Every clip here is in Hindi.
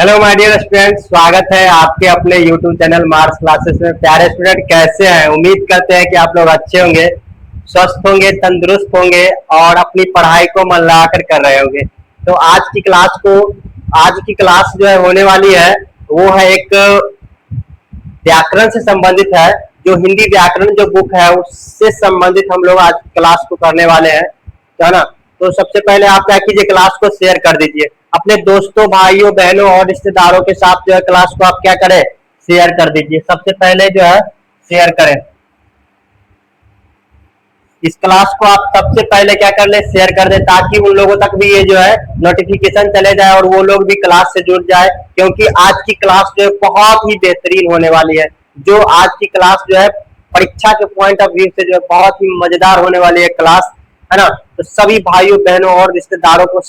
हेलो माय डियर स्टूडेंट, स्वागत है आपके अपने यूट्यूब चैनल मार्क्स क्लासेस में। प्यारे स्टूडेंट, कैसे हैं? उम्मीद करते हैं कि आप लोग अच्छे होंगे, स्वस्थ होंगे, तंदुरुस्त होंगे और अपनी पढ़ाई को मन लगाकर कर रहे होंगे। तो आज की क्लास जो है होने वाली है वो है एक व्याकरण से संबंधित है। जो हिंदी व्याकरण जो बुक है उससे संबंधित हम लोग आज क्लास को करने वाले हैं, है ना। तो सबसे पहले आप क्या कीजिए, क्लास को शेयर कर दीजिए अपने दोस्तों, भाइयों, बहनों और रिश्तेदारों के साथ। जो है क्लास को आप क्या करें, शेयर कर दीजिए। सबसे पहले जो है शेयर करें इस क्लास को। आप सबसे पहले क्या कर ले, शेयर कर दे, ताकि उन लोगों तक भी ये जो है नोटिफिकेशन चले जाए और वो लोग भी क्लास से जुड़ जाए। क्योंकि आज की क्लास जो है बहुत ही बेहतरीन होने वाली है। जो आज की क्लास जो है परीक्षा के पॉइंट ऑफ व्यू से जो है बहुत ही मजेदार होने वाली है क्लास, है ना। तो सभी भाइयों, बहनों और रिश्तेदारों को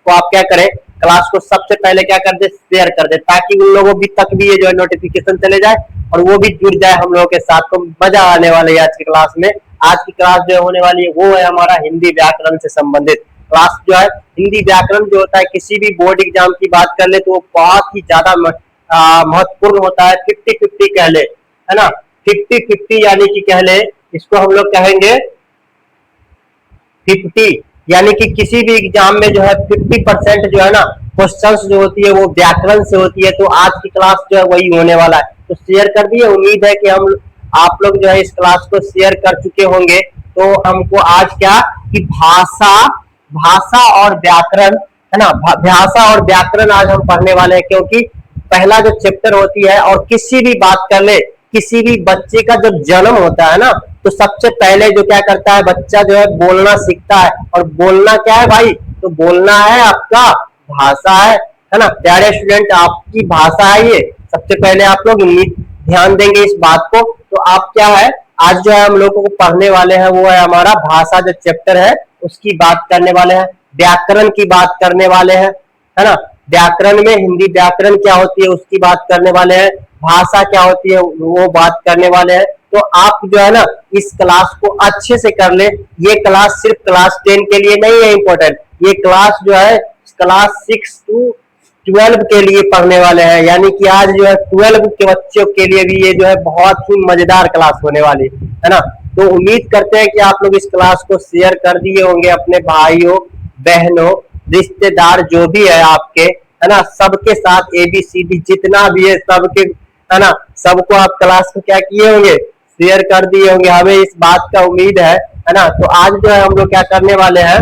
आप क्या करें, क्लास को सबसे पहले क्या कर दे, शेयर कर दे, ताकि उन लोगों भी तक भी ये जो है नोटिफिकेशन चले जाए और वो भी जुड़ जाए हम लोगों के साथ। तो मजा आने वाली है आज की क्लास में। आज की क्लास जो होने वाली है वो है हमारा हिंदी व्याकरण से संबंधित क्लास। जो है हिंदी व्याकरण जो होता है, किसी भी बोर्ड एग्जाम की बात कर ले तो वो बहुत ही ज्यादा महत्वपूर्ण होता है। 50-50 कह ले, है ना। 50-50 यानी कि कह ले, इसको हम लोग कहेंगे 50, यानी कि किसी भी एग्जाम में जो है 50% जो है ना क्वेश्चंस जो होती है वो व्याकरण से होती है। तो आज की क्लास जो है वही होने वाला है। तो शेयर कर दिए। उम्मीद है कि हम आप लोग जो है इस क्लास को शेयर कर चुके होंगे। तो हमको आज क्या कि भाषा और व्याकरण, है ना, भाषा और व्याकरण आज हम पढ़ने वाले हैं। क्योंकि पहला जो चैप्टर होती है, और किसी भी बात कर ले, किसी भी बच्चे का जब जन्म होता है ना, तो सबसे पहले जो क्या करता है, बच्चा जो है बोलना सीखता है। और बोलना क्या है भाई, तो बोलना है आपका भाषा है ना। प्यारे स्टूडेंट, आपकी भाषा है ये। सबसे पहले आप लोग ध्यान देंगे इस बात को। तो आप क्या है, आज जो है हम लोगों को पढ़ने वाले हैं वो है हमारा भाषा जो चैप्टर है उसकी बात करने वाले हैं। व्याकरण की बात करने वाले हैं, है ना। व्याकरण में हिंदी व्याकरण क्या होती है उसकी बात करने वाले हैं। भाषा क्या होती है वो बात करने वाले हैं। तो आप जो है ना इस क्लास को अच्छे से कर ले। ये क्लास सिर्फ क्लास 10 के लिए नहीं है इम्पोर्टेंट, ये क्लास जो है क्लास 6 to 12 के लिए पढ़ने वाले हैं। यानी कि आज जो है 12 के बच्चों के लिए भी ये जो है बहुत ही मजेदार क्लास होने वाली है ना। तो उम्मीद करते हैं कि आप लोग इस क्लास को शेयर कर दिए होंगे अपने भाइयों, बहनों, रिश्तेदार जो भी है आपके, है ना, सबके साथ। ABCD जितना भी है सबके, है ना, सबको आप क्लास को क्या किए होंगे, शेयर कर दिए होंगे। हमें इस बात का उम्मीद है ना। तो आज जो है हम लोग क्या करने वाले हैं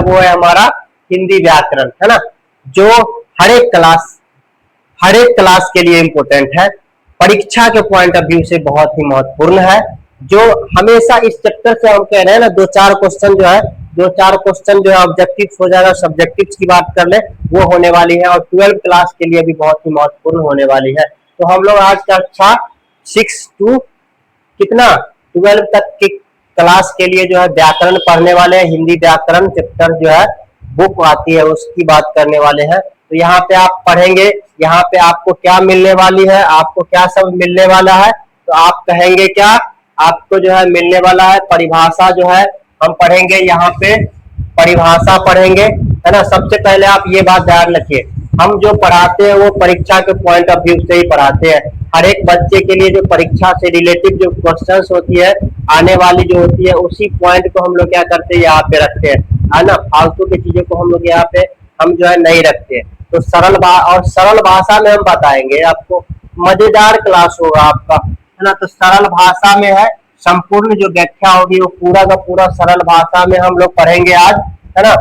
वो है हमारा हिंदी व्याकरण, है ना। जो हर एक क्लास के लिए इम्पोर्टेंट है, परीक्षा के पॉइंट ऑफ व्यू से बहुत ही महत्वपूर्ण है। जो हमेशा इस चैप्टर से हम कह रहे हैं ना, दो चार क्वेश्चन जो है ऑब्जेक्टिव हो जाएगा। सब्जेक्टिव की बात कर ले वो होने वाली है, और 12 क्लास के लिए भी बहुत ही महत्वपूर्ण होने वाली है। तो हम लोग आज कक्षा 6 to कितना 12 तक की क्लास के लिए जो है व्याकरण पढ़ने वाले हैं। हिंदी व्याकरण चैप्टर जो है बुक आती है उसकी बात करने वाले हैं। तो यहाँ पे आप पढ़ेंगे, यहाँ पे आपको क्या मिलने वाली है, आपको क्या सब मिलने वाला है। तो आप कहेंगे क्या, आपको जो है मिलने वाला है परिभाषा। जो है हम पढ़ेंगे, यहाँ पे परिभाषा पढ़ेंगे, है ना। सबसे पहले आप ये बात ध्यान रखिए, हम जो पढ़ाते हैं वो परीक्षा के पॉइंट ऑफ व्यू से ही पढ़ाते हैं। हर एक बच्चे के लिए जो परीक्षा से रिलेटिव जो क्वेश्चंस होती है आने वाली जो होती है, उसी पॉइंट को हम लोग क्या करते हैं यहाँ पे रखते हैं, है ना। फालतू की चीजों को हम लोग यहाँ पे हम जो है नहीं रखते हैं। तो सरल भाषा में हम बताएंगे आपको। मजेदार क्लास होगा आपका, है ना। तो सरल भाषा में है, संपूर्ण जो व्याख्या होगी वो पूरा का पूरा सरल भाषा में हम लोग पढ़ेंगे आज, है ना।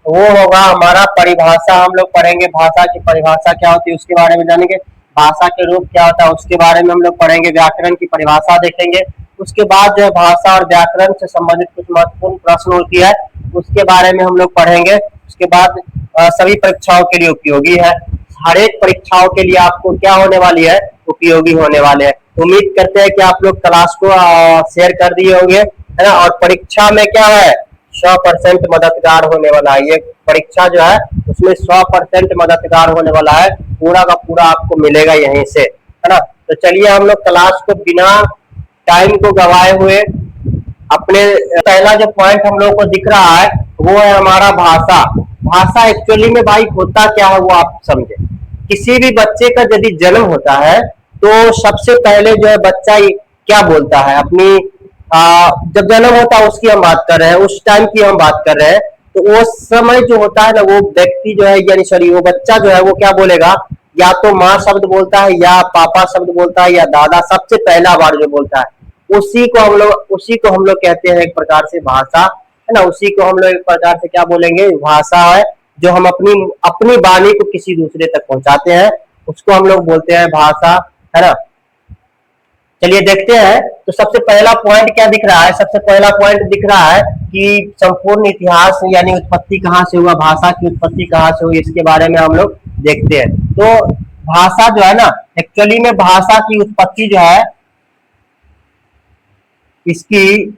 वो होगा हमारा परिभाषा। हम लोग पढ़ेंगे भाषा की परिभाषा क्या होती है उसके बारे में जानेंगे। भाषा के रूप क्या होता है उसके बारे में हम लोग पढ़ेंगे। व्याकरण की परिभाषा देखेंगे। उसके बाद जो है भाषा और व्याकरण से संबंधित कुछ महत्वपूर्ण प्रश्न होती है उसके बारे में हम लोग पढ़ेंगे। उसके बाद सभी परीक्षाओं के लिए उपयोगी है। हर एक परीक्षाओं के लिए आपको क्या होने वाली है, उपयोगी होने वाले हैं। उम्मीद करते हैं कि आप लोग क्लास को शेयर कर दिए होंगे, है ना। और परीक्षा में क्या है, 100% मददगार होने वाला है। ये परीक्षा जो है उसमें 100% मददगार होने वाला है। पूरा का पूरा आपको मिलेगा यहीं से, है ना। तो चलिए हम लोग क्लास को बिना टाइम को गवाए हुए अपने पहला जो पॉइंट हम लोग को दिख रहा है वो है हमारा भाषा। भाषा एक्चुअली में भाई होता क्या है वो आप समझे। किसी भी बच्चे का यदि जन्म होता है तो सबसे पहले जो है बच्चा क्या बोलता है अपनी जब जन्म होता है उसकी हम बात कर रहे हैं, उस टाइम की हम बात कर रहे हैं। तो वो समय जो होता है ना वो व्यक्ति जो है यानी सॉरी वो बच्चा जो है वो क्या बोलेगा, या तो माँ शब्द बोलता है या पापा शब्द बोलता है या दादा, सबसे पहला बार जो बोलता है उसी को हम लोग कहते हैं एक प्रकार से भाषा, है ना। उसी को हम लोग एक प्रकार से क्या बोलेंगे, भाषा है। जो हम अपनी अपनी वाणी को किसी दूसरे तक पहुंचाते हैं उसको हम लोग बोलते हैं भाषा, है ना। चलिए देखते हैं। तो सबसे पहला पॉइंट क्या दिख रहा है, सबसे पहला पॉइंट दिख रहा है कि संपूर्ण इतिहास यानी उत्पत्ति कहाँ से हुआ, भाषा की उत्पत्ति कहाँ से हुई, इसके बारे में हम लोग देखते हैं। तो भाषा जो है ना, एक्चुअली में भाषा की उत्पत्ति जो है इसकी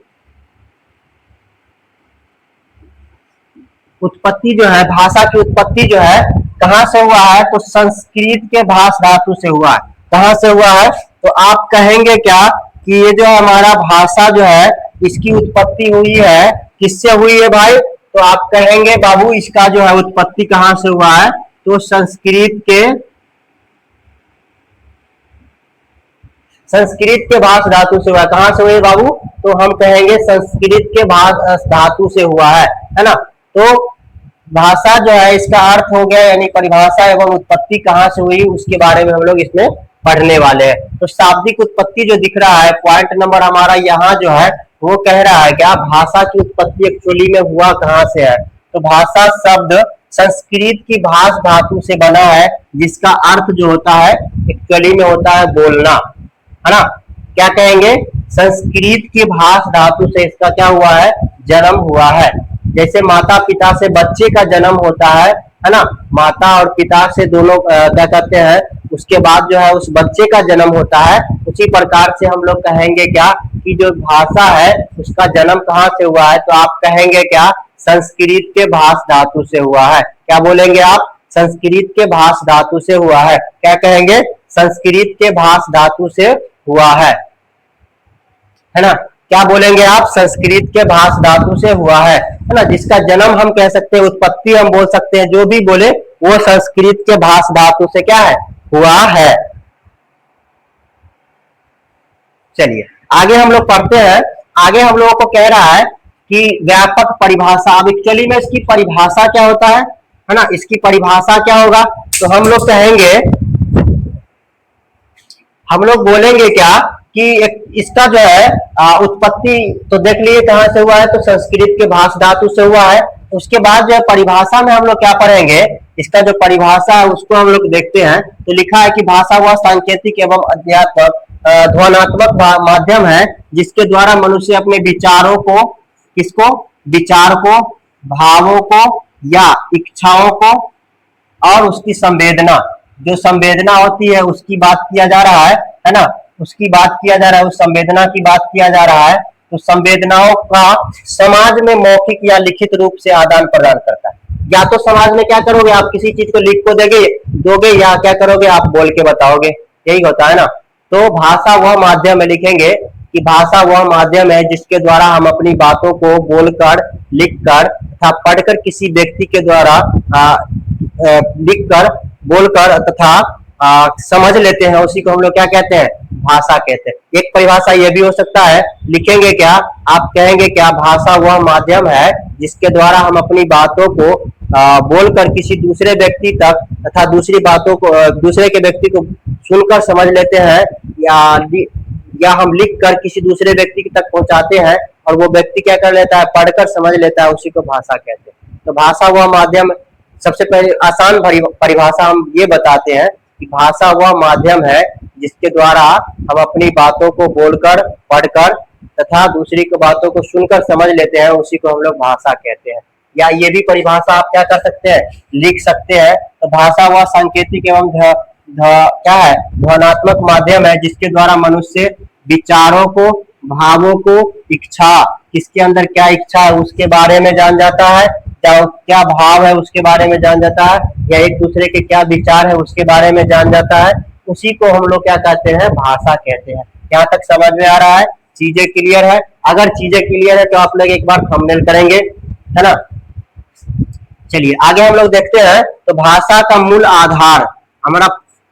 उत्पत्ति जो है, भाषा की उत्पत्ति जो है कहाँ से हुआ है, तो संस्कृत के भाष धातु से हुआ है। कहाँ से हुआ है, तो आप कहेंगे क्या कि ये जो हमारा भाषा जो है इसकी उत्पत्ति हुई है, किससे हुई है भाई, तो आप कहेंगे बाबू इसका जो है उत्पत्ति कहाँ से हुआ है, तो संस्कृत के भाष धातु से हुआ है। कहाँ से हुई है बाबू, तो हम कहेंगे संस्कृत के भाष धातु से हुआ है ना। तो भाषा जो है इसका अर्थ हो गया यानी परिभाषा एवं उत्पत्ति कहाँ से हुई उसके बारे में हम लोग इसमें पढ़ने वाले हैं। तो शाब्दिक उत्पत्ति जो दिख रहा है पॉइंट नंबर हमारा यहाँ जो है वो कह रहा है क्या, भाषा की उत्पत्ति एक्चुअली में हुआ कहाँ से है, तो भाषा शब्द संस्कृत की भाष धातु से बना है जिसका अर्थ जो होता है एक्चुअली में होता है बोलना, है ना। क्या कहेंगे, संस्कृत की भाष धातु से इसका क्या हुआ है, जन्म हुआ है। जैसे माता पिता से बच्चे का जन्म होता है ना, माता और पिता से दोनों क्या कहते हैं उसके बाद जो है उस बच्चे का जन्म होता है, उसी प्रकार से हम लोग कहेंगे क्या कि जो भाषा है उसका जन्म कहाँ से हुआ है, तो आप कहेंगे क्या संस्कृत के भाष धातु से हुआ है। क्या बोलेंगे आप, संस्कृत के भाष धातु से हुआ है। क्या कहेंगे, संस्कृत के भाष धातु से हुआ है ना। क्या बोलेंगे आप, संस्कृत के भाष धातु से हुआ है ना। जिसका जन्म हम कह सकते हैं, उत्पत्ति हम बोल सकते हैं, जो भी बोले वो संस्कृत के भाष धातु से क्या है, हुआ है। चलिए आगे हम लोग पढ़ते हैं। आगे हम लोगों को कह रहा है कि व्यापक परिभाषा। अब एक्चुअली में इसकी परिभाषा क्या होता है ना, इसकी परिभाषा क्या होगा, तो हम लोग कहेंगे, हम लोग बोलेंगे क्या कि इसका जो है उत्पत्ति तो देख लिए कहां से हुआ है, तो संस्कृत के भाष धातु से हुआ है। उसके बाद जो है परिभाषा में हम लोग क्या पढ़ेंगे, इसका जो परिभाषा है उसको हम लोग देखते हैं। तो लिखा है कि भाषा वह सांकेतिक एवं अध्यात्मक ध्वनात्मक माध्यम है जिसके द्वारा मनुष्य अपने विचारों को, किसको, विचार को, भावों को या इच्छाओं को और उसकी संवेदना, जो संवेदना होती है उसकी बात किया जा रहा है ना, उसकी बात किया जा रहा है, उस संवेदना की बात किया जा रहा है। तो संवेदनाओं का समाज में मौखिक या लिखित रूप से आदान प्रदान करता है। या तो समाज में क्या करोगे आप, किसी चीज को लिख को दोगे या क्या करोगे आप बोल के बताओगे, यही होता है ना। तो भाषा वह माध्यम है, लिखेंगे कि भाषा वह माध्यम है जिसके द्वारा हम अपनी बातों को बोलकर, लिखकर तथा पढ़कर किसी व्यक्ति के द्वारा लिखकर, बोलकर तथा समझ लेते हैं, उसी को हम लोग क्या कहते हैं, भाषा कहते हैं। एक परिभाषा यह भी हो सकता है, लिखेंगे क्या, आप कहेंगे क्या, भाषा वह माध्यम है जिसके द्वारा हम अपनी बातों को बोलकर किसी दूसरे व्यक्ति तक तथा दूसरी बातों को दूसरे के व्यक्ति को सुनकर समझ लेते हैं या हम लिख कर किसी दूसरे व्यक्ति तक पहुंचाते हैं और वो व्यक्ति क्या कर लेता है, पढ़कर समझ लेता है, उसी को भाषा कहते हैं। तो भाषा वह माध्यम, सबसे पहले आसान परिभाषा हम ये बताते हैं कि भाषा वह माध्यम है जिसके द्वारा हम अपनी बातों को बोलकर, पढ़कर तथा दूसरी की बातों को सुनकर समझ लेते हैं, उसी को हम लोग भाषा कहते हैं। या ये भी परिभाषा आप क्या कर सकते हैं, लिख सकते हैं। तो भाषा वह सांकेतिक एवं क्या है, ध्वनात्मक माध्यम है जिसके द्वारा मनुष्य विचारों को, भावों को, इच्छा, किसके अंदर क्या इच्छा है उसके बारे में जान जाता है, क्या भाव है उसके बारे में जान जाता है, या एक दूसरे के क्या विचार है उसके बारे में जान जाता है, उसी को हम लोग क्या कहते हैं, भाषा कहते हैं। यहाँ तक समझ में आ रहा है, चीजें क्लियर है। अगर चीजें क्लियर है तो आप लोग एक बार थंबनेल करेंगे, है ना। चलिए आगे हम लोग देखते हैं। तो भाषा का मूल आधार, हमारा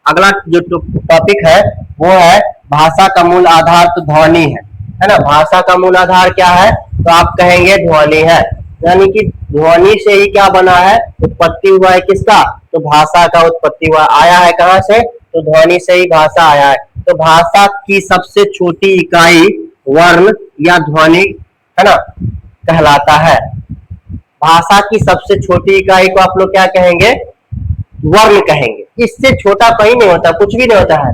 अगला जो टॉपिक है वो है भाषा का मूल आधार, तो ध्वनि है ना। भाषा का मूल आधार क्या है, तो आप कहेंगे ध्वनि है, यानी कि ध्वनि से ही क्या बना है, उत्पत्ति हुआ है किसका, तो भाषा का उत्पत्ति हुआ, आया है कहां से, तो ध्वनि से ही भाषा आया है। तो भाषा की सबसे छोटी इकाई वर्ण या ध्वनि है ना कहलाता है। भाषा की सबसे छोटी इकाई को आप लोग क्या कहेंगे, वर्ण कहेंगे। इससे छोटा कहीं नहीं होता, कुछ भी नहीं होता है,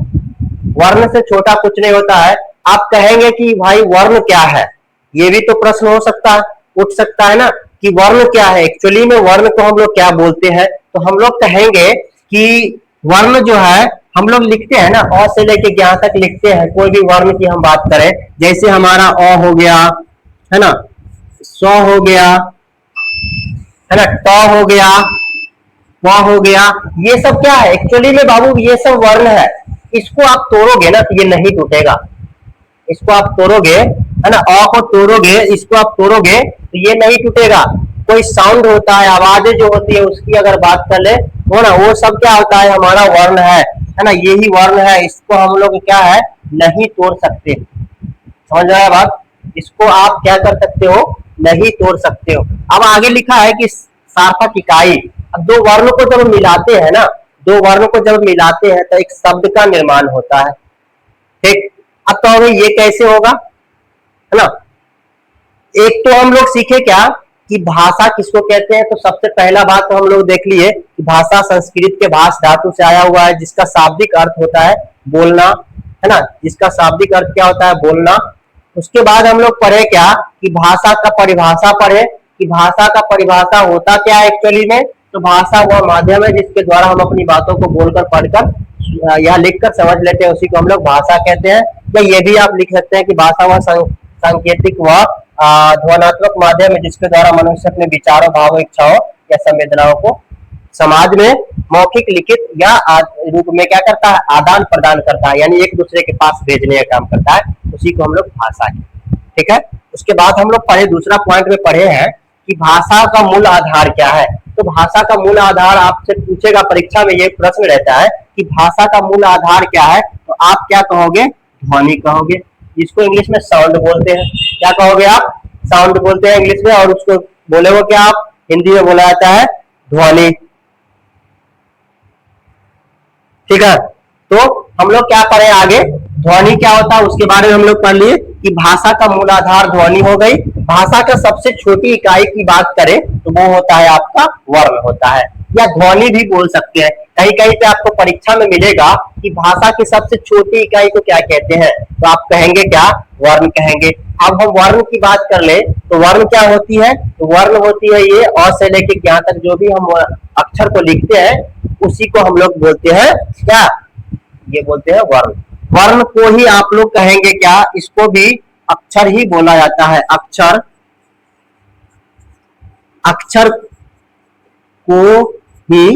वर्ण से छोटा कुछ नहीं होता है। आप कहेंगे कि भाई वर्ण क्या है, ये भी तो प्रश्न हो सकता है, उठ सकता है ना कि वर्ण क्या है। एक्चुअली में वर्ण को हम लोग क्या बोलते हैं, तो हम लोग कहेंगे कि वर्ण जो है हम लोग लिखते हैं ना, अ से लेके ज्ञा तक लिखते हैं। कोई भी वर्ण की हम बात करें, जैसे हमारा अ हो गया है ना, स हो गया है ना, ट हो गया, व हो गया, ये सब क्या है एक्चुअली में बाबू, ये सब वर्ण है। इसको आप तोड़ोगे ना तो ये नहीं टूटेगा, इसको आप तोड़ोगे है ना, अ को तोड़ोगे, इसको आप तोड़ोगे तो ये नहीं टूटेगा। कोई साउंड होता है, आवाजें जो होती है उसकी अगर बात कर ले हो ना, वो सब क्या होता है, हमारा वर्ण है ना, यही वर्ण है। इसको हम लोग क्या है, नहीं तोड़ सकते, समझ रहे हैं बात, इसको आप क्या कर सकते हो, नहीं तोड़ सकते हो। अब आगे लिखा है कि सार्थक इकाई। अब दो वर्ण को जब मिलाते हैं ना, दो वर्ण को जब मिलाते हैं तो एक शब्द का निर्माण होता है, ठीक। अब तो ये कैसे होगा, है ना। एक तो हम लोग सीखे क्या कि भाषा किसको कहते हैं, तो सबसे पहला बात तो हम लोग देख लिए कि भाषा संस्कृत के भाष धातु से आया हुआ है, जिसका शाब्दिक अर्थ होता है बोलना, है ना, जिसका शाब्दिक अर्थ क्या होता है, बोलना। उसके बाद हम लोग पढ़े क्या कि भाषा का परिभाषा पढ़े, कि भाषा का परिभाषा होता क्या है एक्चुअली में, तो भाषा वह माध्यम है जिसके द्वारा हम अपनी बातों को बोलकर पढ़कर या लिखकर समझ लेते हैं, उसी को हम लोग भाषा कहते हैं। या ये भी आप लिख सकते हैं कि भाषा वह सांकेतिक व ध्वनात्मक माध्यम है जिसके द्वारा मनुष्य अपने विचारों, भावों, इच्छाओं या संवेदनाओं को समाज में मौखिक, लिखित या रूप में क्या करता है, आदान प्रदान करता है, यानी एक दूसरे के पास भेजने का काम करता है, उसी को हम लोग भाषा कहते हैं, ठीक है। उसके बाद हम लोग पढ़े, दूसरा पॉइंट में पढ़े हैं कि भाषा का मूल आधार क्या है। तो भाषा का मूल आधार आपसे पूछेगा परीक्षा में, ये प्रश्न रहता है कि भाषा का मूल आधार क्या है, तो आप क्या कहोगे, ध्वनि कहोगे, जिसको इंग्लिश में साउंड बोलते हैं। क्या कहोगे आप, साउंड बोलते हैं इंग्लिश में, और उसको बोले वो क्या आप हिंदी में बोला जाता है ध्वनि, ठीक है। तो हम लोग क्या पढ़े आगे, ध्वनि क्या होता है उसके बारे में हम लोग पढ़ लिए कि भाषा का मूलाधार ध्वनि हो गई। भाषा का सबसे छोटी इकाई की बात करें तो वो होता है आपका वर्ण होता है, या ध्वनि भी बोल सकते हैं। कहीं कहीं पे आपको परीक्षा में मिलेगा कि भाषा की सबसे छोटी इकाई को क्या कहते हैं, तो आप कहेंगे क्या, वर्ण कहेंगे। अब हम वर्ण की बात कर ले तो वर्ण क्या होती है, तो वर्ण होती है ये अ से लेके ज्ञ तक जो भी हम अक्षर को लिखते हैं उसी को हम लोग बोलते हैं क्या, ये बोलते हैं वर्ण। वर्ण को ही आप लोग कहेंगे क्या, इसको भी अक्षर ही बोला जाता है, अक्षर, अक्षर को ही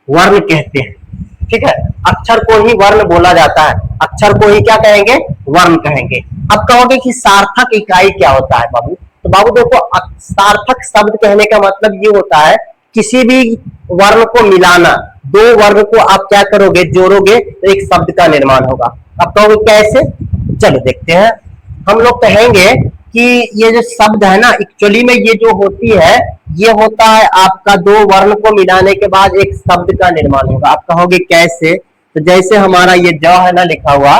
वर्ण कहते हैं, ठीक है। अक्षर को ही वर्ण बोला जाता है, अक्षर को ही क्या कहेंगे, वर्ण कहेंगे। अब कहोगे कि सार्थक इकाई क्या होता है बाबू, तो बाबू देखो सार्थक शब्द कहने का मतलब ये होता है किसी भी वर्ण को मिलाना, दो वर्ण को आप क्या करोगे, जोड़ोगे तो एक शब्द का निर्माण होगा। अब कहोगे कैसे, चलो देखते हैं। हम लोग कहेंगे कि ये जो शब्द है ना, एक्चुअली में ये जो होती है ये होता है आपका दो वर्ण को मिलाने के बाद एक शब्द का निर्माण होगा। आप कहोगे कैसे, तो जैसे हमारा ये ज है ना लिखा हुआ,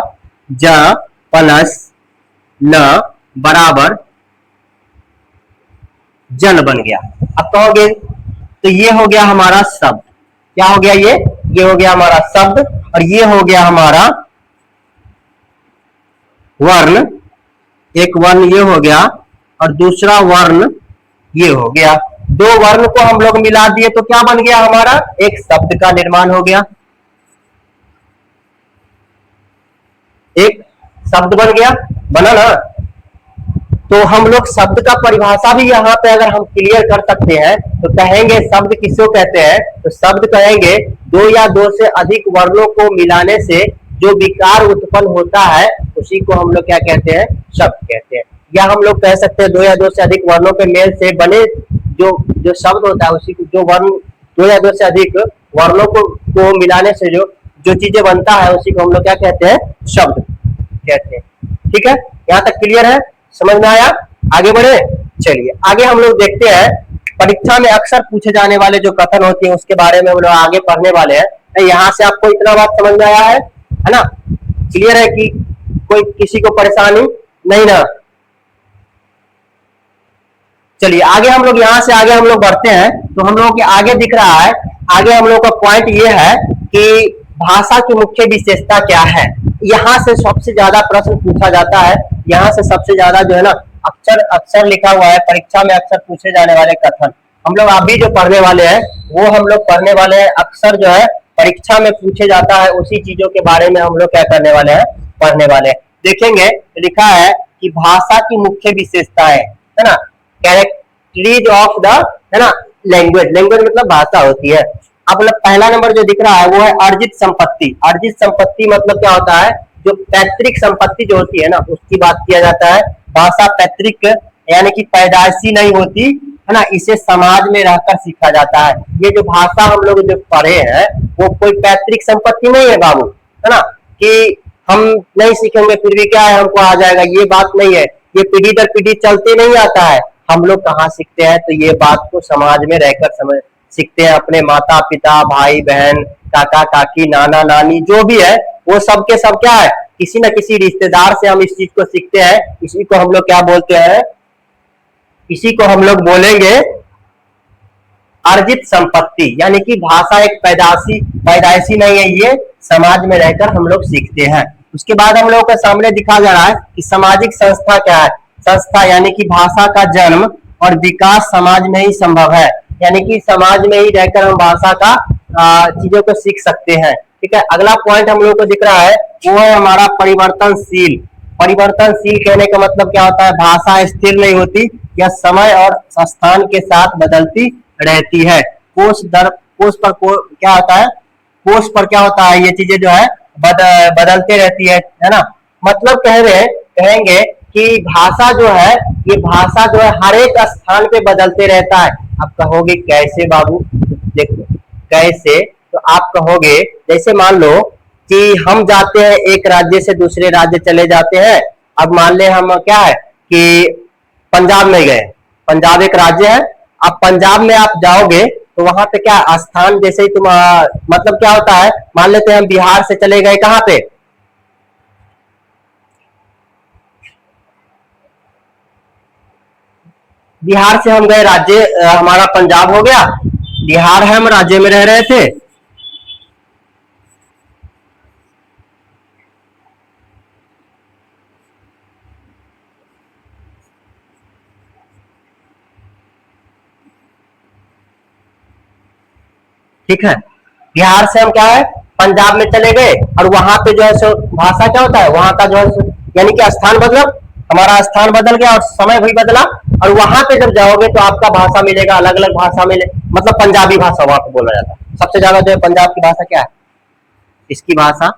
ज प्लस न बराबर जल बन गया। अब कहोगे तो ये हो गया हमारा शब्द, क्या हो गया ये हो गया हमारा शब्द, और ये हो गया हमारा वर्ण। एक वर्ण ये हो गया और दूसरा वर्ण ये हो गया। दो वर्ण को हम लोग मिला दिए तो क्या बन गया हमारा, एक शब्द का निर्माण हो गया, एक शब्द बन गया, बना ना। तो हम लोग शब्द का परिभाषा भी यहाँ पे अगर हम क्लियर कर सकते हैं तो कहेंगे शब्द किसको कहते हैं, तो शब्द कहेंगे दो या दो से अधिक वर्णों को मिलाने से जो विकार उत्पन्न होता है उसी को हम लोग क्या कहते हैं, शब्द कहते हैं। या हम लोग कह सकते हैं दो या दो से अधिक वर्णों के मेल से बने जो जो शब्द होता है उसी को जो वर्ण दो या दो से अधिक वर्णों को मिलाने से जो जो चीजें बनता है उसी को हम लोग क्या कहते हैं, शब्द कहते हैं। ठीक है, यहाँ तक क्लियर है, समझ में आया? आगे बढ़े, चलिए आगे हम लोग देखते हैं परीक्षा में अक्सर पूछे जाने वाले जो कथन होते हैं उसके बारे में हम लोग आगे पढ़ने वाले हैं। यहाँ से आपको इतना बात समझ में आया है ना? क्लियर है कि कोई किसी को परेशानी नहीं ना? चलिए आगे हम लोग यहाँ से आगे हम लोग बढ़ते हैं तो हम लोगों के आगे दिख रहा है, आगे हम लोग का पॉइंट ये है कि भाषा की मुख्य विशेषता क्या है। यहाँ से सबसे ज्यादा प्रश्न पूछा जाता है, यहाँ से सबसे ज्यादा जो है ना अक्सर अक्सर लिखा हुआ है परीक्षा में अक्सर पूछे जाने वाले कथन हम लोग अभी जो पढ़ने वाले हैं वो हम लोग पढ़ने वाले हैं। अक्सर जो है परीक्षा में पूछे जाता है उसी चीजों के बारे में हम लोग क्या करने वाले हैं, पढ़ने वाले हैं। देखेंगे लिखा है कि भाषा की मुख्य विशेषताएं है ना, कैरेक्टरीज ऑफ द है ना लैंग्वेज, लैंग्वेज मतलब भाषा होती है। अब पहला नंबर जो दिख रहा है वो है अर्जित संपत्ति। अर्जित संपत्ति मतलब क्या होता है, जो पैतृक संपत्ति जो होती है ना उसकी बात किया जाता है। भाषा पैतृक यानी कि पैदाइशी नहीं होती है ना, इसे समाज में रहकर सीखा जाता है। ये जो भाषा हम लोग जो पढ़े हैं वो कोई पैतृक संपत्ति नहीं है बाबू, है ना, कि हम नहीं सीखेंगे फिर भी क्या है हमको आ जाएगा, ये बात नहीं है। ये पीढ़ी दर पीढ़ी चलते नहीं आता है, हम लोग कहाँ सीखते हैं, तो ये बात को समाज में रहकर समझ सीखते हैं। अपने माता पिता, भाई बहन, काका काकी, नाना नानी जो भी है वो सब के सब क्या है, किसी न किसी रिश्तेदार से हम इस चीज को सीखते हैं। इसी को हम लोग क्या बोलते हैं, इसी को हम लोग बोलेंगे अर्जित संपत्ति। यानी कि भाषा एक पैदाइशी नहीं है, ये समाज में रहकर हम लोग सीखते हैं। उसके बाद हम लोगों के सामने दिखा जा रहा है कि सामाजिक संस्था क्या है। संस्था यानी कि भाषा का जन्म और विकास समाज में ही संभव है, यानी कि समाज में ही रहकर हम भाषा का चीजों को सीख सकते हैं। ठीक है, अगला पॉइंट हम लोगों को दिख रहा है वो है हमारा परिवर्तनशील। परिवर्तनशील कहने का मतलब क्या होता है, भाषा स्थिर नहीं होती, यह समय और स्थान के साथ बदलती रहती है। कोष पर क्या होता है, कोष पर क्या होता है, ये चीजें जो है बदलते रहती है ना। मतलब कहेंगे कि भाषा जो है, ये भाषा जो है हर एक स्थान पे बदलते रहता है। आप कहोगे कैसे बाबू, देखो कैसे, तो आप कहोगे जैसे मान लो कि हम जाते हैं एक राज्य से दूसरे राज्य चले जाते हैं। अब मान ले हम क्या है कि पंजाब में गए, पंजाब एक राज्य है। अब पंजाब में आप जाओगे तो वहां पे क्या स्थान, जैसे ही तुम मतलब क्या होता है, मान लेते हैं हम बिहार से चले गए कहाँ पे, बिहार से हम गए राज्य, हमारा पंजाब हो गया, बिहार है, हम राज्य में रह रहे थे। ठीक है, बिहार से हम क्या है पंजाब में चले गए और वहां पे जो है सो भाषा क्या होता है, वहां का जो है यानी कि स्थान बदला, हमारा स्थान बदल गया और समय भी बदला। और वहां पे जब जाओगे तो आपका भाषा मिलेगा, अलग अलग भाषा मिले, मतलब पंजाबी भाषा वहां पे बोला जाता है। सबसे ज्यादा जो है पंजाब की भाषा क्या है, इसकी भाषा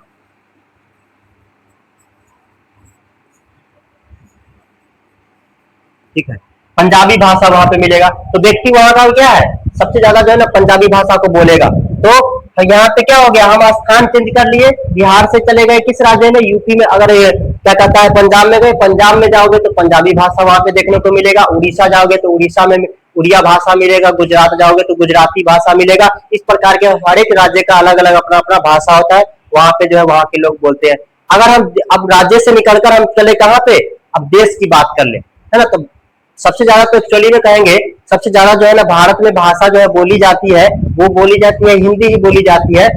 ठीक है, पंजाबी भाषा वहां पे मिलेगा। तो व्यक्ति वहां का क्या है, सबसे ज्यादा जो है ना पंजाबी भाषा को बोलेगा। तो यहाँ पे क्या हो गया, हम स्थान चेंज कर लिए, बिहार से चले गए किस राज्य में, यूपी में। अगर क्या कहता है पंजाब में गए, पंजाब में जाओगे तो पंजाबी भाषा वहां पे देखने को मिलेगा। उड़ीसा जाओगे तो उड़ीसा में उड़िया भाषा मिलेगा, गुजरात जाओगे तो गुजराती भाषा मिलेगा। इस प्रकार के हर एक राज्य का अलग अलग अपना अपना भाषा होता है, वहां पे जो है वहां के लोग बोलते हैं। अगर हम अब राज्य से निकलकर हम चले कहाँ पे, अब देश की बात कर ले, है ना, तो सबसे ज्यादा तो एक्चुअली में कहेंगे सबसे ज्यादा जो है ना भारत में भाषा जो है बोली जाती है, वो बोली जाती है हिंदी ही बोली जाती है।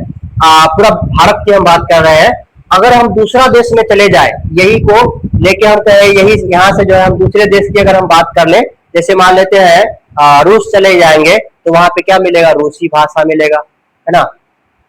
पूरा भारत की हम बात कर रहे हैं। अगर हम दूसरा देश में चले जाए, यही को लेके हम कहें, यही यहाँ से जो है हम दूसरे देश की अगर हम बात कर ले, जैसे मान लेते हैं रूस चले जाएंगे तो वहां पे क्या मिलेगा, रूसी भाषा मिलेगा, है ना।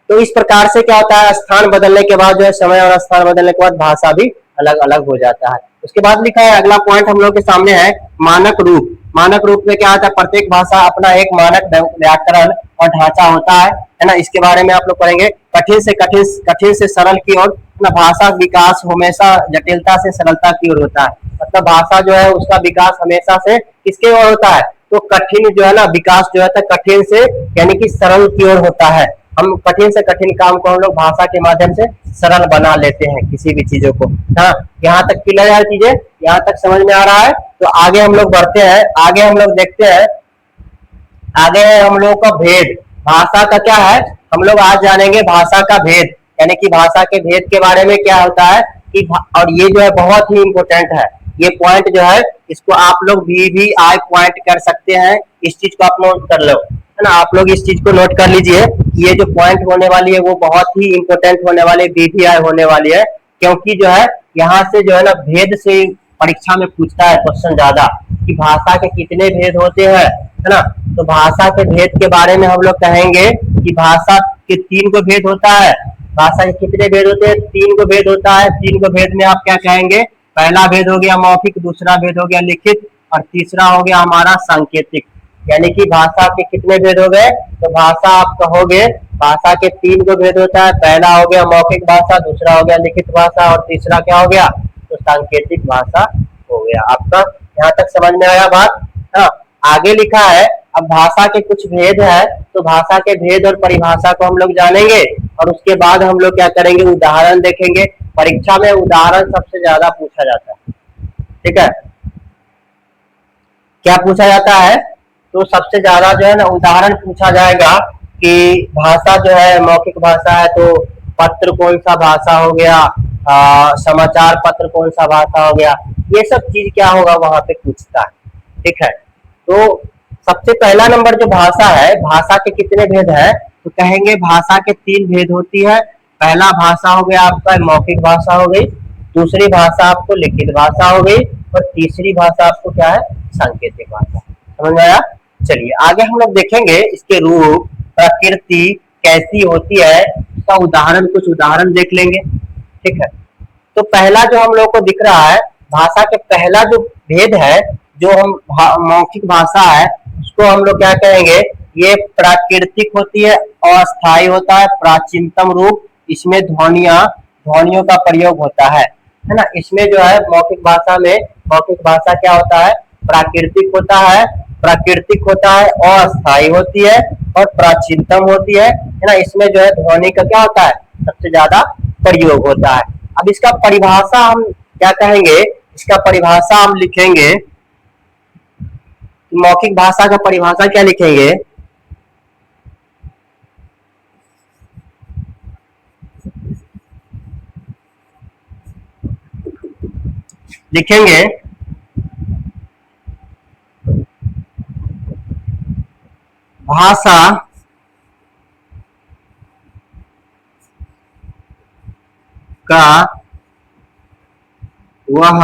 तो इस प्रकार से क्या होता है, स्थान बदलने के बाद जो है समय और स्थान बदलने के बाद भाषा भी अलग अलग हो जाता है। उसके बाद लिखा है अगला पॉइंट हम लोग के सामने है मानक रूप। मानक रूप में क्या होता है, प्रत्येक भाषा अपना एक मानक व्याकरण और ढांचा होता है ना। इसके बारे में आप लोग पढ़ेंगे। कठिन से सरल की ओर, भाषा विकास हमेशा जटिलता से सरलता की ओर होता है। मतलब भाषा जो है उसका विकास हमेशा से किसके ओर होता है, तो कठिन जो है ना विकास जो है कठिन से यानी कि सरल की ओर होता है। हम कठिन से कठिन काम को हम लोग भाषा के माध्यम से सरल बना लेते हैं किसी भी चीजों को। हाँ, यहाँ तक क्लियर है चीजें, यहाँ तक समझ में आ रहा है। तो आगे हम लोग बढ़ते हैं, आगे हम लोग देखते हैं, आगे है हम लोगों का भेद। भाषा का क्या है, हम लोग आज जानेंगे भाषा का भेद, यानी कि भाषा के भेद के बारे में क्या होता है कि और ये जो है बहुत ही इंपॉर्टेंट है। ये पॉइंट जो है इसको आप लोग भी आई पॉइंट कर सकते हैं, इस चीज को आप नोट कर लो, है ना। आप लोग इस चीज को नोट कर लीजिए, ये जो पॉइंट होने वाली है वो बहुत ही इंपॉर्टेंट होने वाली, बीवीआई होने वाली है। क्योंकि जो है यहाँ से जो है ना भेद से परीक्षा में पूछता है क्वेश्चन ज्यादा, कि भाषा के कितने भेद होते हैं, है ना। तो भाषा के भेद के बारे में हम लोग कहेंगे कि भाषा के 3 को भेद होता है। भाषा के कितने भेद होते हैं, 3 को भेद होता है। 3 को भेद में आप क्या कहेंगे, पहला भेद हो गया मौखिक, दूसरा भेद हो गया लिखित, और तीसरा हो गया हमारा सांकेतिक। यानी कि भाषा के कितने भेद हो गए, तो भाषा आप कहोगे भाषा के 3 को भेद होता है। पहला हो गया मौखिक भाषा, दूसरा हो गया लिखित भाषा, और तीसरा क्या हो गया, तो सांकेतिक भाषा हो गया। आपका यहाँ तक समझ में आया बात। हाँ, आगे लिखा है अब भाषा के कुछ भेद है, तो भाषा के भेद और परिभाषा को हम लोग जानेंगे, और उसके बाद हम लोग क्या करेंगे, उदाहरण देखेंगे। परीक्षा में उदाहरण सबसे ज्यादा पूछा जाता है, ठीक है। क्या पूछा जाता है, तो सबसे ज्यादा जो है ना उदाहरण पूछा जाएगा कि भाषा जो है मौखिक भाषा है तो पत्र कौन सा भाषा हो गया, समाचार पत्र कौन सा भाषा हो गया, ये सब चीज क्या होगा वहां पे पूछता है, ठीक है। तो सबसे पहला नंबर जो भाषा है, भाषा के कितने भेद है, तो कहेंगे भाषा के 3 भेद होती है। पहला भाषा हो गया आपका मौखिक भाषा हो गई, दूसरी भाषा आपको लिखित भाषा हो गई, और तीसरी भाषा आपको क्या है, सांकेतिक भाषा। समझ में आया। चलिए आगे हम लोग देखेंगे इसके रूप, प्रकृति कैसी होती है, इसका उदाहरण, कुछ उदाहरण देख लेंगे, ठीक है। तो पहला जो हम लोग को दिख रहा है, भाषा के पहला जो भेद है, जो हम मौखिक भाषा है उसको हम लोग क्या कहेंगे, ये प्राकृतिक होती है, अस्थायी होता है, प्राचीनतम रूप, इसमें ध्वनियों का प्रयोग होता है ना। इसमें जो है मौखिक भाषा में, मौखिक भाषा क्या होता है, प्राकृतिक होता है, अस्थायी होती है, और प्राचीनतम होती है ना। इसमें जो है ध्वनि का क्या होता है, सबसे ज्यादा प्रयोग होता है। अब इसका परिभाषा हम क्या कहेंगे, इसका परिभाषा हम लिखेंगे, मौखिक भाषा का परिभाषा क्या लिखेंगे, लिखेंगे भाषा का वह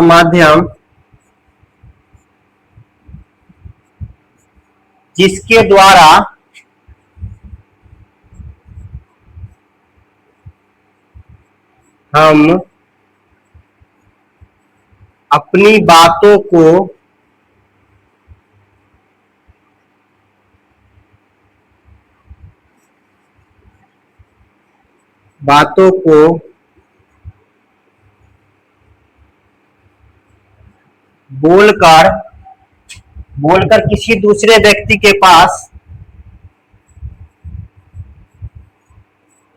माध्यम जिसके द्वारा हम अपनी बातों को बोलकर किसी दूसरे व्यक्ति के पास,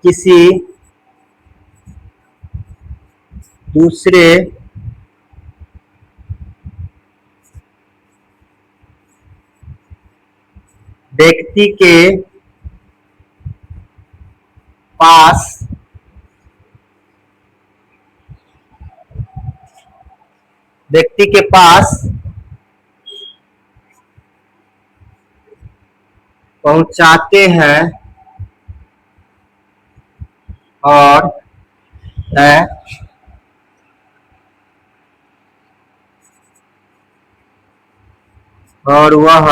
किसी दूसरे व्यक्ति के पास पहुंचाते हैं और है और वह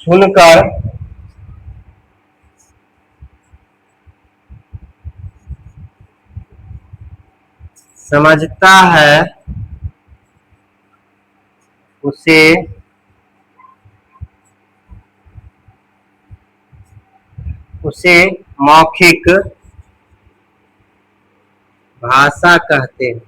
सुनकर समझता है उसे मौखिक भाषा कहते हैं।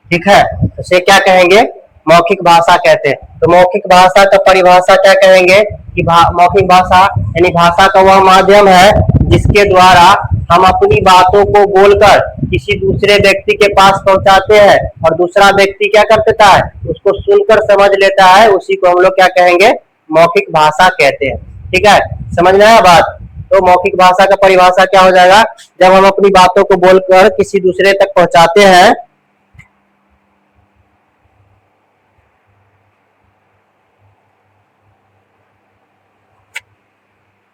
ठीक है, उसे क्या कहेंगे? मौखिक भाषा कहते हैं। तो मौखिक भाषा का परिभाषा क्या कहेंगे कि मौखिक भाषा यानी भाषा का वह माध्यम है जिसके द्वारा हम अपनी बातों को बोलकर किसी दूसरे व्यक्ति के पास पहुंचाते हैं और दूसरा व्यक्ति क्या कर देता है, उसको सुनकर समझ लेता है। उसी को हम लोग क्या कहेंगे? मौखिक भाषा कहते हैं। ठीक है, समझ में आया बात? तो मौखिक भाषा का परिभाषा क्या हो जाएगा? जब हम अपनी बातों को बोलकर किसी दूसरे तक पहुंचाते हैं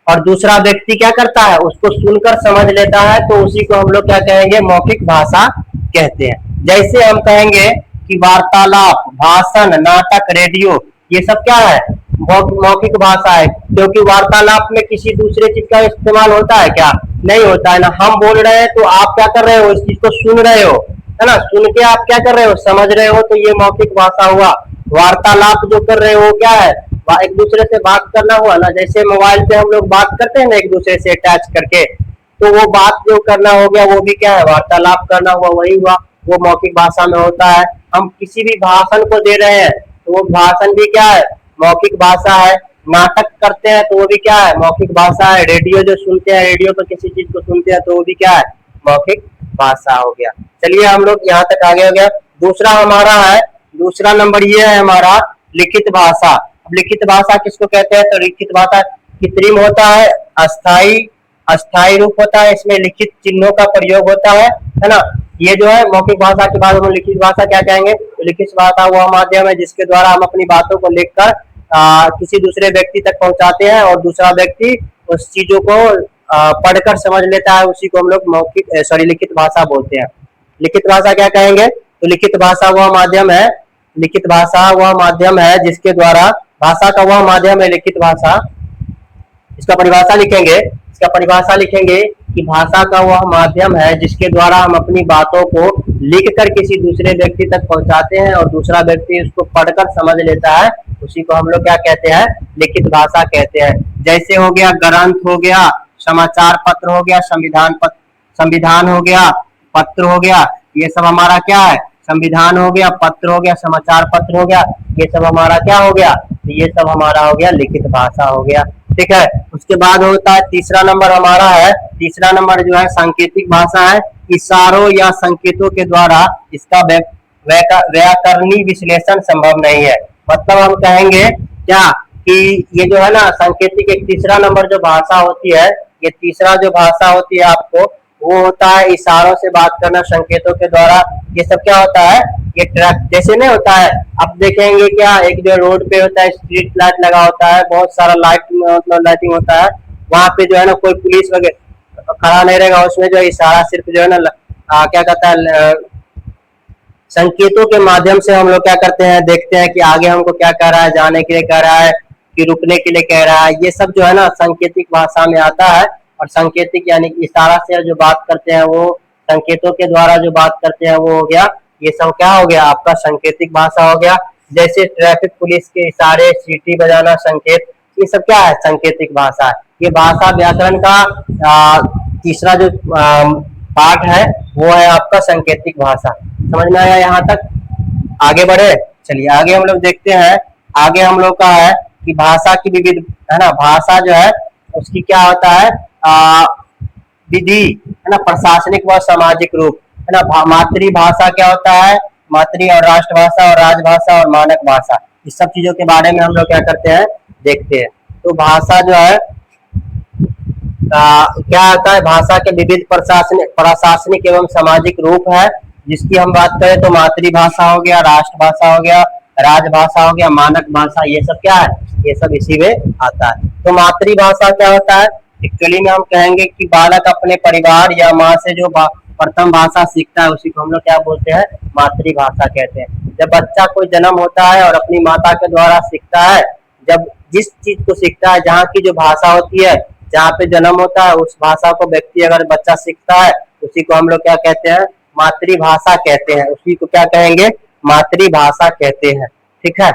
और दूसरा व्यक्ति क्या करता है, उसको सुनकर समझ लेता है, तो उसी को हम लोग क्या कहेंगे? मौखिक भाषा कहते हैं। जैसे हम कहेंगे कि वार्तालाप, भाषण, नाटक, रेडियो, ये सब क्या है? मौखिक भाषा है। क्योंकि वार्तालाप में किसी दूसरे चीज का इस्तेमाल होता है क्या? नहीं होता है ना। हम बोल रहे हैं तो आप क्या कर रहे हो? इस चीज को सुन रहे हो, है ना। सुन के आप क्या कर रहे हो? समझ रहे हो। तो ये मौखिक भाषा हुआ। वार्तालाप जो कर रहे हो क्या है? एक दूसरे से बात करना हुआ ना। जैसे मोबाइल पे हम लोग बात करते हैं ना एक दूसरे से अटैच करके, तो वो बात जो करना हो गया वो भी क्या है? वार्तालाप करना हुआ, वही हुआ। वो मौखिक भाषा में होता है। हम किसी भी भाषण को दे रहे हैं तो वो भाषण भी क्या है? मौखिक भाषा है। नाटक करते हैं तो वो भी क्या है? मौखिक भाषा है। रेडियो जो सुनते हैं, रेडियो पर किसी चीज को सुनते हैं तो वो भी क्या है? मौखिक भाषा हो गया। चलिए हम लोग यहाँ तक आगे हो गया। दूसरा हमारा है, दूसरा नंबर ये है हमारा लिखित भाषा। अब लिखित भाषा किसको कहते हैं? तो लिखित भाषा कृत्रिम होता है, अस्थाई रूप होता है। इसमें लिखित चिन्हों का प्रयोग होता है ना। ये जो है मौखिक भाषा के बाद हम लिखित भाषा क्या कहेंगे? तो लिखित भाषा वह माध्यम है जिसके द्वारा हम अपनी बातों को लिखकर किसी दूसरे व्यक्ति तक पहुंचाते हैं और दूसरा व्यक्ति उस चीजों को पढ़कर समझ लेता है। उसी को हम लोग लिखित भाषा बोलते हैं। लिखित भाषा क्या कहेंगे? तो लिखित भाषा वह माध्यम है, लिखित भाषा वह माध्यम है जिसके द्वारा, भाषा का वह माध्यम है लिखित भाषा। इसका परिभाषा लिखेंगे, इसका परिभाषा लिखेंगे कि भाषा का वह माध्यम है जिसके द्वारा हम अपनी बातों को लिखकर किसी दूसरे व्यक्ति तक पहुंचाते हैं और दूसरा व्यक्ति उसको पढ़कर समझ लेता है। उसी को हम लोग क्या कहते हैं? लिखित भाषा कहते हैं। जैसे हो गया ग्रंथ, हो गया समाचार पत्र, हो गया संविधान हो गया, पत्र हो गया। ये सब हमारा क्या है? संविधान हो गया, पत्र हो गया, समाचार पत्र हो गया। ये सब हमारा क्या हो गया? ये सब हमारा हो गया लिखित भाषा हो गया। ठीक है, उसके बाद होता है तीसरा नंबर हमारा है, तीसरा नंबर जो है सांकेतिक भाषा है। इशारों या संकेतों के द्वारा इसका व्याकरणीय विश्लेषण संभव नहीं है। मतलब हम कहेंगे क्या कि ये जो है ना सांकेतिक, एक तीसरा नंबर जो भाषा होती है, ये तीसरा जो भाषा होती है आपको, वो होता है इशारों से बात करना, संकेतों के द्वारा। ये सब क्या होता है? ये ट्रक जैसे नहीं होता है। अब देखेंगे क्या, एक जो रोड पे होता है स्ट्रीट लाइट लगा होता है, बहुत सारा लाइट मतलब लाइटिंग होता है, वहां पे जो है ना कोई पुलिस वगैरह खड़ा नहीं रहेगा। उसमें जो इशारा सिर्फ जो है ना क्या कहता है, संकेतों के माध्यम से हम लोग क्या करते हैं, देखते हैं कि आगे हमको क्या कह रहा है, जाने के लिए कह रहा है कि रुकने के लिए कह रहा है। ये सब जो है ना सांकेतिक भाषा में आता है। और सांकेतिक यानी इशारा से जो बात करते हैं, वो संकेतों के द्वारा जो बात करते हैं वो हो गया, ये सब क्या हो गया? आपका सांकेतिक भाषा हो गया। जैसे ट्रैफिक पुलिस के इशारे, सीटी बजाना, संकेत, ये सब क्या है? सांकेतिक भाषा है। ये भाषा व्याकरण का तीसरा जो पार्ट है वो है आपका सांकेतिक भाषा। समझ में आया यहाँ तक? आगे बढ़े, चलिए आगे हम लोग देखते हैं। आगे हम लोग का है कि भाषा की विविध, है ना, भाषा जो है उसकी क्या होता है? विधि, है ना, प्रशासनिक व सामाजिक रूप, है ना। मातृभाषा क्या होता है? मातृ और राष्ट्रभाषा और राजभाषा और मानक भाषा, इस सब चीजों के बारे में हम लोग क्या करते हैं? देखते हैं। तो भाषा जो है क्या आता है? भाषा के विविध प्रशासनिक एवं सामाजिक रूप है। जिसकी हम बात करें तो मातृभाषा हो गया, राष्ट्रभाषा हो गया, राजभाषा हो गया, मानक भाषा, ये सब क्या है? ये सब इसी में आता है। तो मातृभाषा क्या होता है? एक्चुअली में हम कहेंगे कि बालक अपने परिवार या माँ से जो प्रथम भाषा सीखता है उसी को हम लोग क्या बोलते हैं? मातृभाषा कहते हैं। जब बच्चा कोई जन्म होता है और अपनी माता के द्वारा सीखता है, जब जिस चीज को सीखता है, जहाँ की जो भाषा होती है, जहाँ पे जन्म होता है, उस भाषा को व्यक्ति अगर बच्चा सीखता है उसी को हम लोग क्या कहते हैं, मातृभाषा कहते हैं। उसी को क्या कहेंगे, मातृभाषा कहते हैं। ठीक है,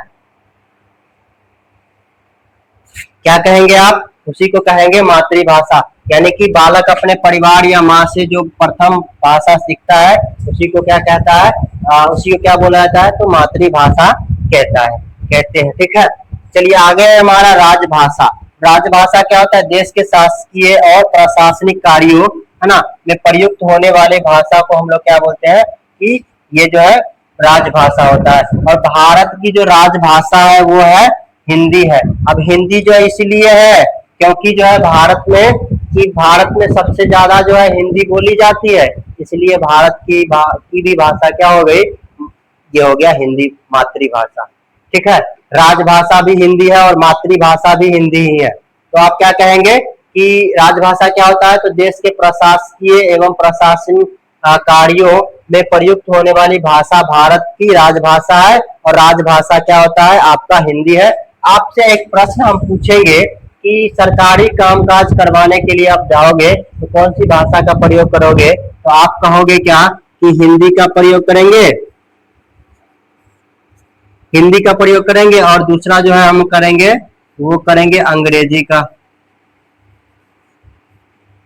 क्या कहेंगे आप, उसी को कहेंगे मातृभाषा। यानी कि बालक अपने परिवार या माँ से जो प्रथम भाषा सीखता है उसी को क्या कहता है, उसी को क्या बोला जाता है, तो मातृभाषा कहते हैं। ठीक है, चलिए आगे है हमारा राजभाषा। राजभाषा क्या होता है, देश के शासकीय और प्रशासनिक कार्यों, है ना, में प्रयुक्त होने वाले भाषा को हम लोग क्या बोलते हैं कि ये जो है राजभाषा होता है। और भारत की जो राजभाषा है वो है हिंदी है। अब हिंदी जो है इसलिए है क्योंकि जो है भारत में सबसे ज्यादा जो है हिंदी बोली जाती है, इसलिए भारत की भी भाषा क्या हो गई, ये हो गया हिंदी, मातृभाषा। ठीक है, राजभाषा भी हिंदी है और मातृभाषा भी हिंदी ही है। तो आप क्या कहेंगे कि राजभाषा क्या होता है, तो देश के प्रशासकीय एवं प्रशासनिक कार्यों में प्रयुक्त होने वाली भाषा भारत की राजभाषा है। और राजभाषा क्या होता है, आपका हिंदी है। आपसे एक प्रश्न हम पूछेंगे कि सरकारी कामकाज करवाने के लिए आप जाओगे तो कौन सी भाषा का प्रयोग करोगे, तो आप कहोगे क्या कि हिंदी का प्रयोग करेंगे, हिंदी का प्रयोग करेंगे। और दूसरा जो है हम करेंगे वो करेंगे अंग्रेजी का।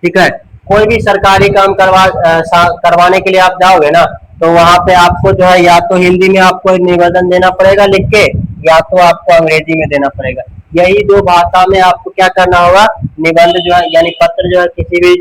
ठीक है, कोई भी सरकारी काम करवाने के लिए आप जाओगे ना, तो वहां पे आपको जो है या तो हिंदी में आपको निवेदन देना पड़ेगा लिख के, या तो आपको अंग्रेजी में देना पड़ेगा। यही दो भाषा में आपको क्या करना होगा, निबंध जो है यानी पत्र जो है किसी भी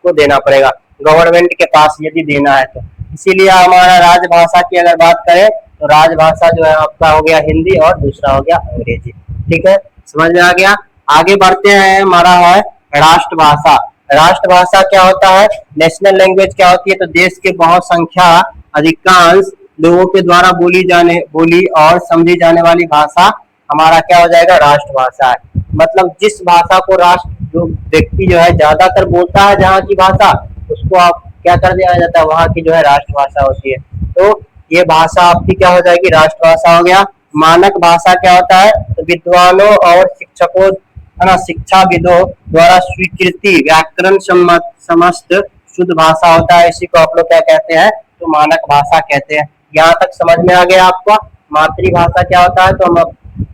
को देना पड़ेगा गवर्नमेंट के पास यदि देना है तो। इसीलिए हमारा राजभाषा की अगर बात करें तो राजभाषा जो है आपका हो गया हिंदी और दूसरा हो गया अंग्रेजी। ठीक है, समझ में आ गया। आगे बढ़ते हैं, हमारा है राष्ट्रभाषा। राष्ट्रभाषा क्या होता है, नेशनल लैंग्वेज क्या होती है, तो देश के बहुत संख्या अधिकांश लोगों के द्वारा बोली और समझी जाने वाली भाषा हमारा क्या हो जाएगा, राष्ट्रभाषा है। मतलब जिस भाषा को जो व्यक्ति जो है ज्यादातर बोलता है जहाँ की भाषा, उसको आप क्या कर दिया जाता है, वहाँ की जो है राष्ट्रभाषा होती है। तो ये भाषा आपकी क्या हो जाएगी, राष्ट्रभाषा हो गया। मानक भाषा क्या होता है, तो विद्वानों और शिक्षकों, है ना, शिक्षाविदों द्वारा स्वीकृति व्याकरण समस्त शुद्ध भाषा होता है। इसी को आप लोग क्या कहते हैं, तो मानक भाषा कहते हैं। यहाँ तक समझ में आ गया आपको। मातृभाषा क्या होता है, तो हम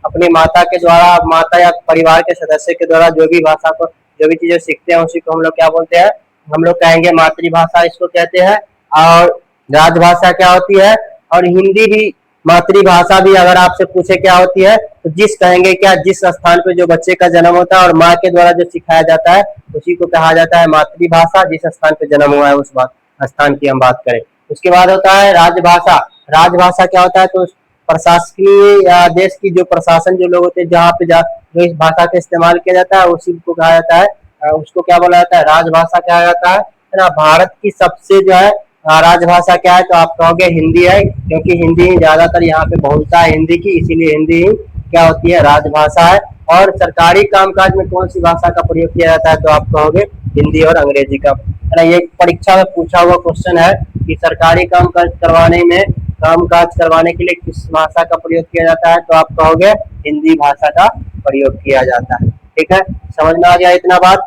अपनी माता के द्वारा, माता या परिवार के सदस्य के द्वारा जो भी भाषा को, जो भी चीजें सीखते हैं उसी को हम लोग क्या बोलते हैं, हम लोग कहेंगे मातृभाषा इसको कहते हैं। और राजभाषा क्या होती है, और हिंदी भी, मातृभाषा भी अगर आपसे पूछे क्या होती है, तो जिस कहेंगे क्या, जिस स्थान पे जो बच्चे का जन्म होता है और माँ के द्वारा जो सिखाया जाता है उसी को कहा जाता है मातृभाषा। जिस स्थान पे जन्म हुआ है उस स्थान की हम बात करें। उसके बाद होता है राजभाषा। राजभाषा क्या होता है, तो प्रशासकीय या देश की जो प्रशासन जो लोग होते हैं जहाँ पे जो इस भाषा का इस्तेमाल किया जाता है उसी को कहा जाता है, उसको क्या बोला जाता है, राजभाषा कहा जाता है ना। भारत की सबसे जो है राजभाषा क्या है, तो आप कहोगे हिंदी है, क्योंकि हिंदी ही ज्यादातर यहाँ पे बहुलता है हिंदी की, इसीलिए हिंदी ही क्या होती है, राजभाषा है। और सरकारी कामकाज में कौन सी भाषा का प्रयोग किया जाता है, तो आप कहोगे हिंदी और अंग्रेजी का, है ना। ये परीक्षा में पूछा हुआ क्वेश्चन है कि सरकारी कामकाज करवाने के लिए किस भाषा का प्रयोग किया जाता है, तो आप कहोगे हिंदी भाषा का प्रयोग किया जाता है। ठीक है, समझ में आ गया इतना बात।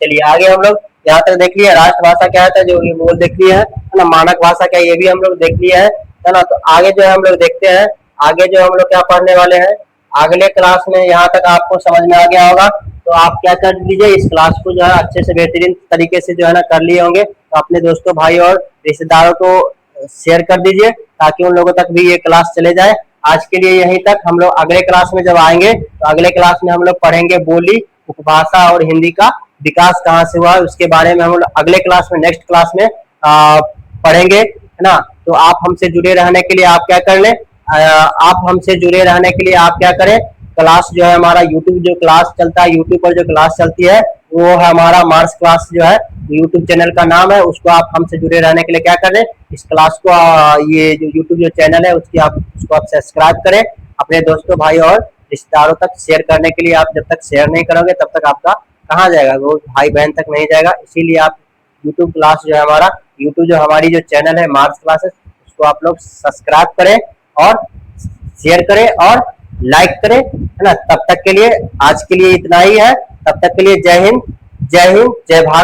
चलिए आगे हम लोग यहाँ तक देख लिया राष्ट्रभाषा क्या है, जो ये बोल देख लिया है ना। मानक भाषा क्या है ये भी हम लोग देख लिया है ना। तो आगे जो है हम लोग देखते हैं, आगे जो हम लोग क्या पढ़ने वाले हैं अगले क्लास में। यहाँ तक आपको समझ में आ गया होगा, तो आप क्या कर लीजिए, इस क्लास को जो है अच्छे से बेहतरीन तरीके से जो है ना कर लिए होंगे, तो अपने दोस्तों भाई और रिश्तेदारों को शेयर कर दीजिए ताकि उन लोगों तक भी ये क्लास चले जाए। आज के लिए यहीं तक। हम लोग अगले क्लास में जब आएंगे तो अगले क्लास में हम लोग पढ़ेंगे बोली, उपभाषा और हिंदी का विकास कहाँ से हुआ है, उसके बारे में हम लोग अगले क्लास में, नेक्स्ट क्लास में पढ़ेंगे, है ना। तो आप हमसे जुड़े रहने के लिए आप क्या कर लें, आप हमसे जुड़े रहने के लिए आप क्या करें, क्लास जो है हमारा यूट्यूब जो क्लास चलता है, यूट्यूब पर जो क्लास चलती है वो है हमारा मार्स क्लास जो है यूट्यूब चैनल का नाम है। उसको आप हमसे जुड़े रहने के लिए क्या करें, इस क्लास को ये जो यूट्यूब जो चैनल है उसको आप सब्सक्राइब करें। अपने दोस्तों भाई और रिश्तेदारों तक शेयर करने के लिए, आप जब तक शेयर नहीं करोगे तब तक आपका कहाँ जाएगा, वो भाई बहन तक नहीं जाएगा। इसीलिए आप यूट्यूब क्लास जो है हमारा, यूट्यूब जो हमारी जो चैनल है मार्स क्लासेस, उसको आप लोग सब्सक्राइब करें और शेयर करें और लाइक करें, है ना। तब तक के लिए, आज के लिए इतना ही है। तब तक के लिए जय हिंद, जय भारत।